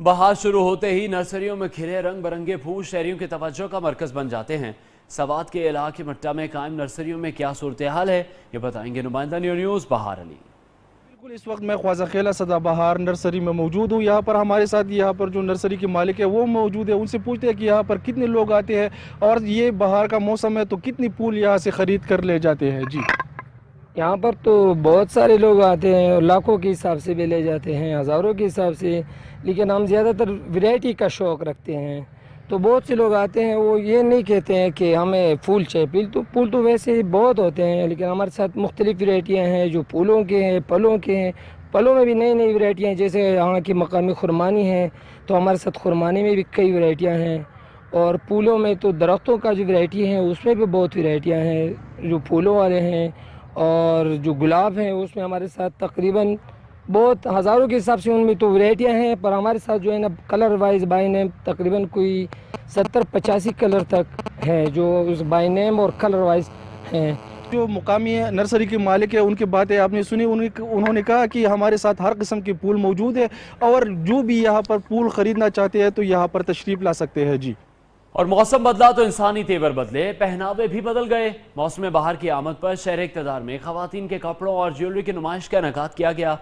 बहार शुरू होते ही नर्सरियों में खिले रंग बरंगे फूल शहरियों की तवज्जो का मरकज बन जाते हैं। सवात के इलाके मट्टा में कायम नर्सरियों में क्या सूरत हाल है, ये बताएंगे नुमाइंदा न्यूज़ बहार अली। बिल्कुल, इस वक्त मैं ख्वाजा खेला सदाबहार नर्सरी में मौजूद हूँ। यहाँ पर हमारे साथ यहाँ पर जो नर्सरी के मालिक है वो मौजूद है। उनसे पूछते हैं कि यहाँ पर कितने लोग आते हैं और ये बहार का मौसम है तो कितनी फूल यहाँ से ख़रीद कर ले जाते हैं। जी, यहाँ पर तो बहुत सारे लोग आते हैं और लाखों के हिसाब से भी ले जाते हैं, हज़ारों के हिसाब से। लेकिन हम ज़्यादातर वैरायटी का शौक़ रखते हैं, तो बहुत से लोग आते हैं। वो ये नहीं कहते हैं कि हमें फूल चाहिए। फूल तो वैसे ही बहुत होते हैं, लेकिन हमारे साथ मुख्तलिफ़ वैरायटियाँ हैं जो फूलों के हैं, फलों के हैं। फलों में भी नई नई वैरायटियाँ हैं, जैसे यहाँ की मकामी खुरमानी है, तो हमारे साथ खुरमानी में भी कई वैरायटियाँ हैं। और फूलों में तो दरख्तों का जो वैरायटी है उसमें भी बहुत वैरायटियाँ हैं जो फूलों वाले हैं। और जो गुलाब हैं उसमें हमारे साथ तकरीबन बहुत हज़ारों के हिसाब से उनमें तो वैरायटियाँ हैं, पर हमारे साथ जो है ना कलर वाइज बाई नेम तकरीबन कोई 70-85 कलर तक है जो उस बाई नेम और कलर वाइज हैं। जो मुकामी नर्सरी के मालिक है उनकी बातें आपने सुनी। उन्होंने कहा कि हमारे साथ हर किस्म के फूल मौजूद है और जो भी यहाँ पर फूल ख़रीदना चाहते हैं तो यहाँ पर तशरीफ़ ला सकते हैं। जी, और मौसम बदला तो इंसानी तेवर बदले, पहनावे भी बदल गए। मौसम बहार की आमद पर शहर इक़्तिदार में ख़वातीन के कपड़ों और ज्वेलरी की नुमाइश का इनेकाद किया गया।